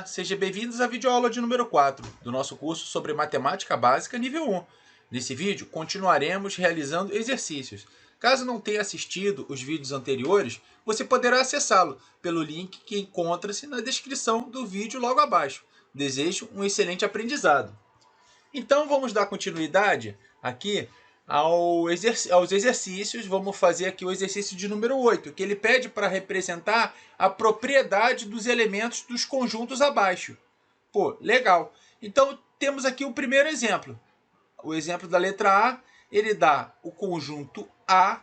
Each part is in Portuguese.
Olá, sejam bem-vindos à videoaula de número 4 do nosso curso sobre Matemática Básica nível 1. Nesse vídeo, continuaremos realizando exercícios. Caso não tenha assistido os vídeos anteriores, você poderá acessá-lo pelo link que encontra-se na descrição do vídeo logo abaixo. Desejo um excelente aprendizado. Então, vamos dar continuidade aqui aos exercícios. Vamos fazer aqui o exercício de número 8, que ele pede para representar a propriedade dos elementos dos conjuntos abaixo. Pô, legal. Então, temos aqui o primeiro exemplo. O exemplo da letra A, ele dá o conjunto A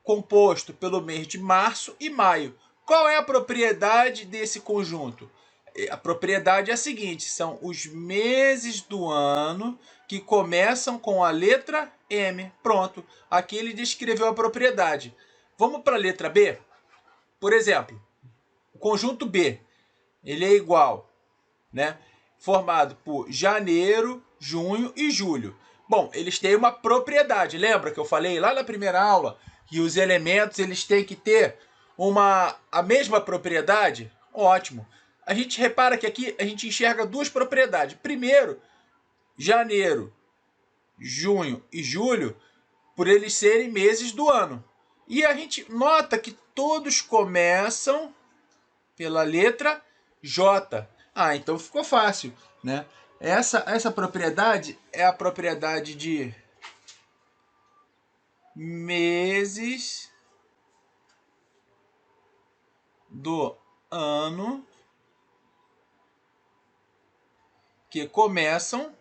composto pelo mês de março e maio. Qual é a propriedade desse conjunto? A propriedade é a seguinte: são os meses do ano que começam com a letra M. Pronto, aqui ele descreveu a propriedade. Vamos para a letra B? Por exemplo, o conjunto B, ele é igual, né? Formado por janeiro, junho e julho. Bom, eles têm uma propriedade. Lembra que eu falei lá na primeira aula que os elementos eles têm que ter a mesma propriedade? Ótimo. A gente repara que aqui a gente enxerga duas propriedades. Primeiro, janeiro, junho e julho, por eles serem meses do ano. E a gente nota que todos começam pela letra J. Ah, então ficou fácil, né? Essa propriedade é a propriedade de meses do ano que começam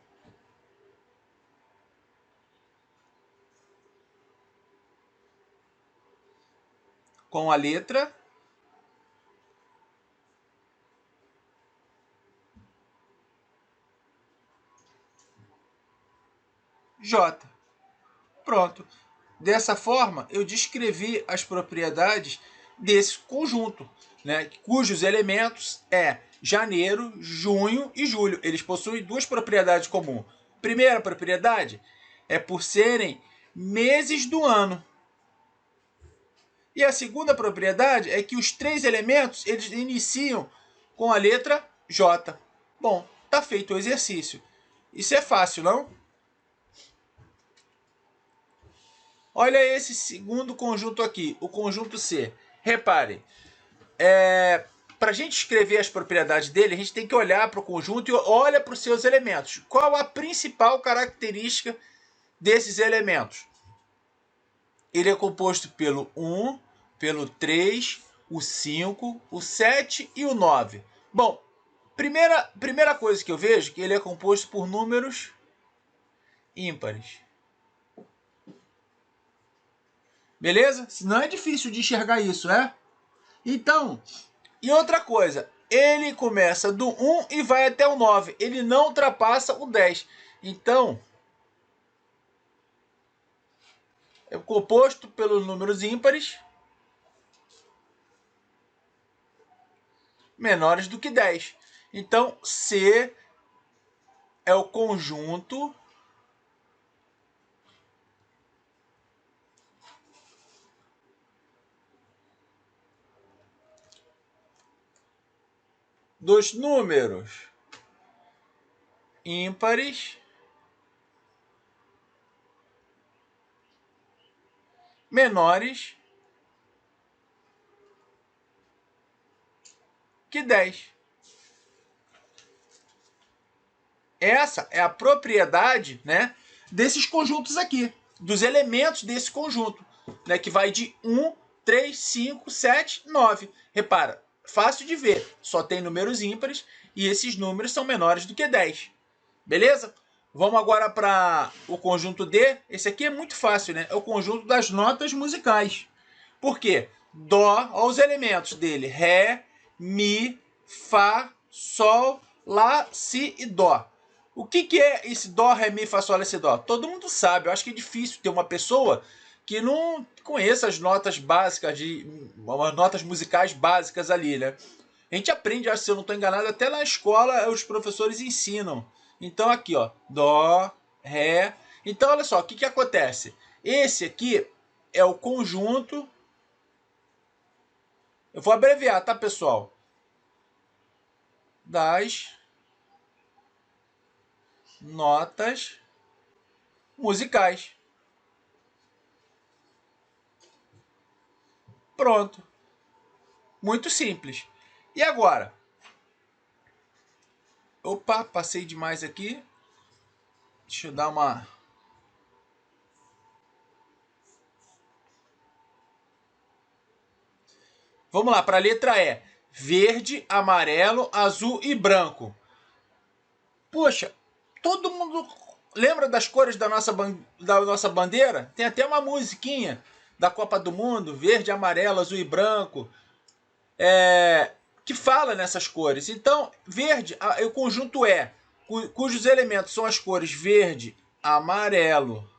com a letra J. Pronto. Dessa forma, eu descrevi as propriedades desse conjunto, né, cujos elementos é janeiro, junho e julho. Eles possuem duas propriedades comuns. Primeira propriedade é por serem meses do ano. E a segunda propriedade é que os três elementos eles iniciam com a letra J. Bom, tá feito o exercício. Isso é fácil, não? Olha esse segundo conjunto aqui, o conjunto C. Reparem, para a gente escrever as propriedades dele, a gente tem que olhar para o conjunto e olha para os seus elementos. Qual a principal característica desses elementos? Ele é composto pelo 1, pelo 3, o 5, o 7 e o 9. Bom, primeira coisa que eu vejo é que ele é composto por números ímpares. Beleza? Não é difícil de enxergar isso, é? Então, e outra coisa, ele começa do 1 e vai até o 9. Ele não ultrapassa o 10. Então, é composto pelos números ímpares menores do que 10. Então, C é o conjunto dos números ímpares menores que 10. Essa é a propriedade, né, desses conjuntos aqui, dos elementos desse conjunto, né, que vai de 1, 3, 5, 7, 9. Repara, fácil de ver, só tem números ímpares e esses números são menores do que 10. Beleza? Vamos agora para o conjunto D. Esse aqui é muito fácil, né? É o conjunto das notas musicais. Por quê? Dó, olha os elementos dele: Ré, Mi, Fá, Sol, Lá, Si e Dó. O que é esse Dó, Ré, Mi, Fá, Sol, Lá, Si, Dó? Todo mundo sabe. Eu acho que é difícil ter uma pessoa que não conheça as notas básicas, as notas musicais básicas ali, né? A gente aprende, acho, se eu não estou enganado, até na escola os professores ensinam. Então aqui, ó, Dó, Ré. Então olha só, o que acontece? Esse aqui é o conjunto. Eu vou abreviar, tá, pessoal? das notas musicais. Pronto. Muito simples. E agora? Opa, passei demais aqui. Deixa eu dar uma... Vamos lá, para a letra E. Verde, amarelo, azul e branco. Poxa, todo mundo lembra das cores da nossa bandeira? Tem até uma musiquinha da Copa do Mundo, verde, amarelo, azul e branco, que fala nessas cores. Então, verde, o conjunto E, cujos elementos são as cores verde, amarelo,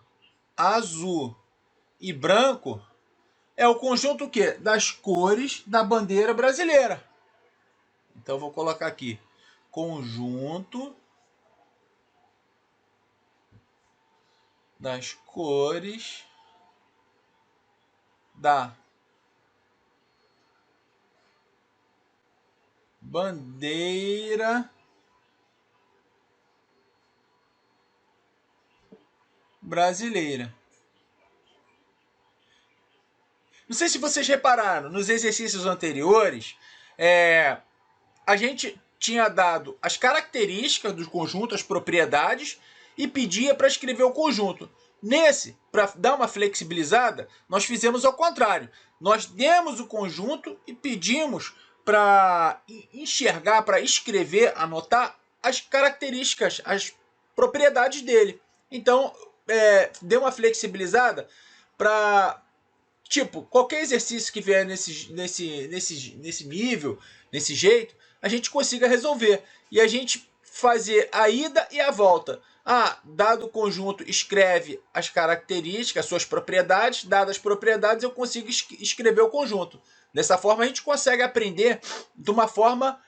azul e branco, é o conjunto o quê? Das cores da bandeira brasileira. Então, eu vou colocar aqui, conjunto das cores da bandeira brasileira. Não sei se vocês repararam, nos exercícios anteriores, a gente tinha dado as características do conjunto, as propriedades, e pedia para escrever o conjunto. Nesse, para dar uma flexibilizada, nós fizemos ao contrário. Nós demos o conjunto e pedimos para enxergar, para escrever, anotar as características, as propriedades dele. Então, deu uma flexibilizada para, tipo, qualquer exercício que vier nesse nível, nesse jeito, a gente consiga resolver. E a gente fazer a ida e a volta. Dado o conjunto, escreve as características, as suas propriedades. Dadas as propriedades, eu consigo escrever o conjunto. Dessa forma, a gente consegue aprender de uma forma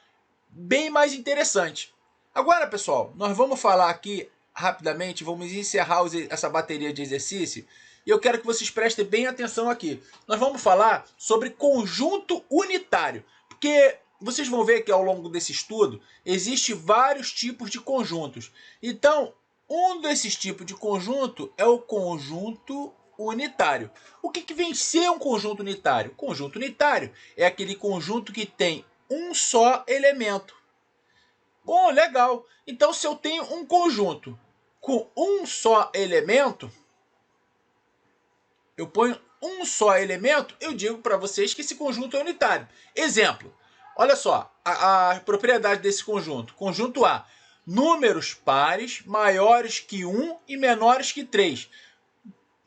bem mais interessante. Agora, pessoal, nós vamos falar aqui rapidamente, vamos encerrar essa bateria de exercício. E eu quero que vocês prestem bem atenção aqui. Nós vamos falar sobre conjunto unitário. Porque vocês vão ver que ao longo desse estudo, existem vários tipos de conjuntos. Então, um desses tipos de conjunto é o conjunto unitário. O que vem ser um conjunto unitário? Conjunto unitário é aquele conjunto que tem um só elemento. Bom, legal. Então, se eu tenho um conjunto com um só elemento, eu ponho um só elemento, eu digo para vocês que esse conjunto é unitário. Exemplo, olha só, a propriedade desse conjunto. Conjunto A, números pares maiores que 1 e menores que 3.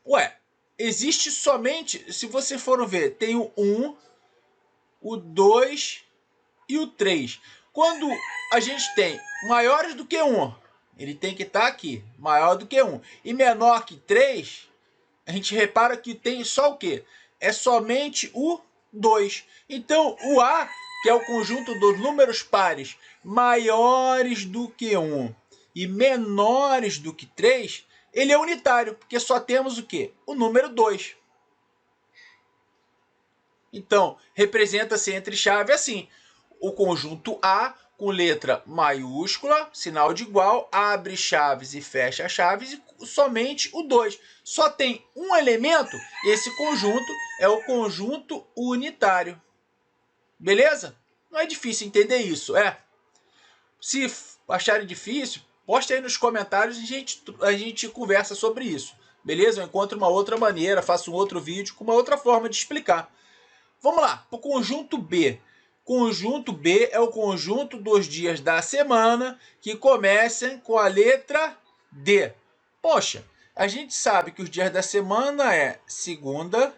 Ué, existe somente, se vocês foram ver, tem o 1, o 2 e o 3. Quando a gente tem maiores do que 1, ele tem que estar aqui, maior do que 1, e menor que 3, a gente repara que tem só o quê? É somente o 2. Então, o A, que é o conjunto dos números pares maiores do que 1 e menores do que 3, ele é unitário, porque só temos o quê? O número 2. Então, representa-se entre chave assim. O conjunto A com letra maiúscula, sinal de igual, abre chaves e fecha chaves, e somente o 2. Só tem um elemento, esse conjunto é o conjunto unitário. Beleza? Não é difícil entender isso, Se acharem difícil, poste aí nos comentários e a gente conversa sobre isso. Beleza? Eu encontro uma outra maneira, faço um outro vídeo com uma outra forma de explicar. Vamos lá, para o conjunto B. Conjunto B é o conjunto dos dias da semana que começam com a letra D. Poxa, a gente sabe que os dias da semana é segunda,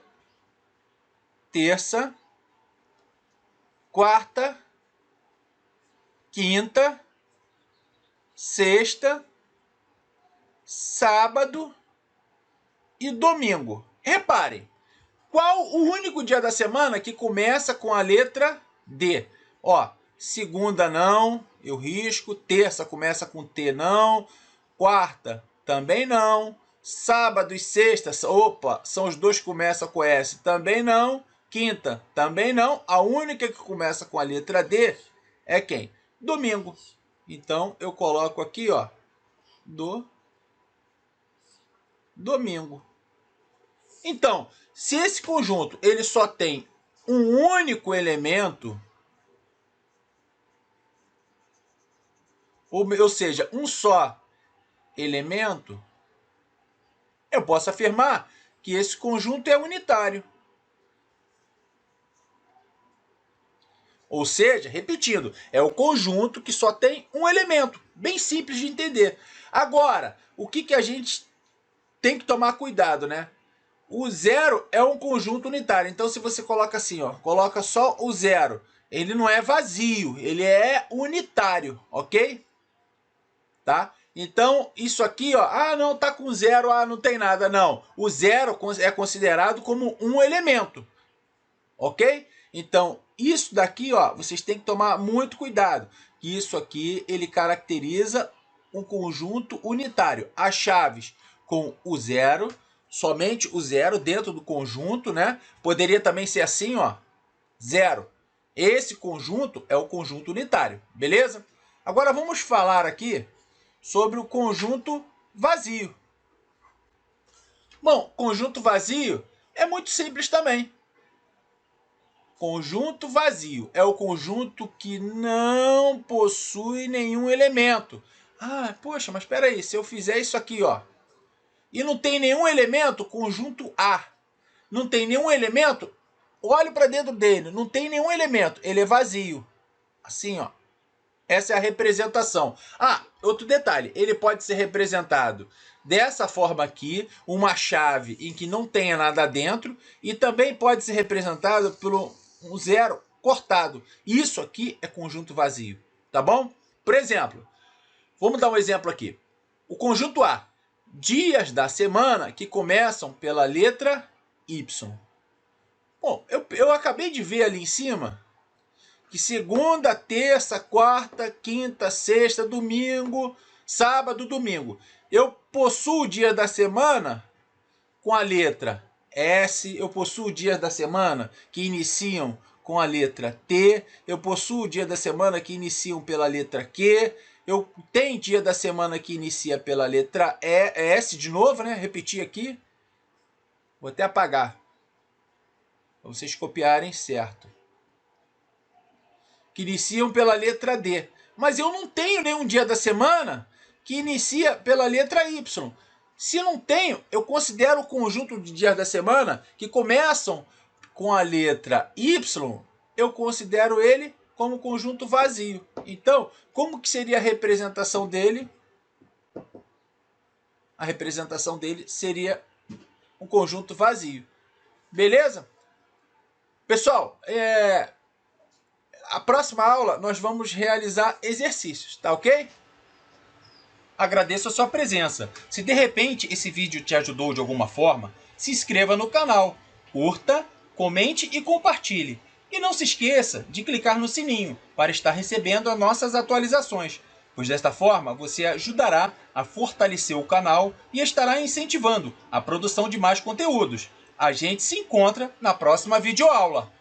terça, quarta, quinta, sexta, sábado e domingo. Reparem, qual o único dia da semana que começa com a letra D? Segunda não, eu risco. Terça começa com T, não. Quarta também não. Sábado e sexta, são os dois que começam com S, também não. Quinta também não. A única que começa com a letra D é quem? domingo. Então, eu coloco aqui, ó, do domingo. Então, se esse conjunto ele só tem um único elemento, ou seja, um só elemento, eu posso afirmar que esse conjunto é unitário. Ou seja, repetindo, é o conjunto que só tem um elemento. Bem simples de entender. Agora, o que a gente tem que tomar cuidado, né? O zero é um conjunto unitário. Então, se você coloca assim, ó, coloca só o zero, ele não é vazio, ele é unitário, ok? Tá? Então, isso aqui, ó, não, tá com zero, não tem nada. Não, o zero é considerado como um elemento, ok? Então, isso daqui, ó, vocês têm que tomar muito cuidado. Isso aqui, ele caracteriza um conjunto unitário. As chaves com o zero, somente o zero dentro do conjunto, né? Poderia também ser assim, ó, zero. Esse conjunto é o conjunto unitário, beleza? Agora vamos falar aqui sobre o conjunto vazio. Bom, conjunto vazio é muito simples também. Conjunto vazio é o conjunto que não possui nenhum elemento. Poxa, mas espera aí, se eu fizer isso aqui, ó, e não tem nenhum elemento, conjunto A. Não tem nenhum elemento, olhe para dentro dele, não tem nenhum elemento, ele é vazio. Assim, ó. Essa é a representação. Outro detalhe, ele pode ser representado dessa forma aqui, uma chave em que não tenha nada dentro, e também pode ser representado pelo um zero cortado. Isso aqui é conjunto vazio, tá bom? Por exemplo, vamos dar um exemplo aqui. O conjunto A, dias da semana que começam pela letra Y. Bom, eu acabei de ver ali em cima que segunda, terça, quarta, quinta, sexta, domingo, sábado, domingo. Eu possuo dias da semana com a letra S, eu possuo dias da semana que iniciam com a letra T, eu possuo dias da semana que iniciam pela letra Q, eu tenho dia da semana que inicia pela letra S de novo, né? Repetir aqui. Vou até apagar, para vocês copiarem certo. Que iniciam pela letra D. Mas eu não tenho nenhum dia da semana que inicia pela letra Y. Se não tenho, eu considero o conjunto de dias da semana que começam com a letra Y, eu considero ele como conjunto vazio. Então, como que seria a representação dele? A representação dele seria um conjunto vazio. Beleza? Pessoal, a próxima aula nós vamos realizar exercícios, tá ok? Agradeço a sua presença. Se de repente esse vídeo te ajudou de alguma forma, se inscreva no canal, curta, comente e compartilhe. E não se esqueça de clicar no sininho para estar recebendo as nossas atualizações, pois desta forma você ajudará a fortalecer o canal e estará incentivando a produção de mais conteúdos. A gente se encontra na próxima videoaula.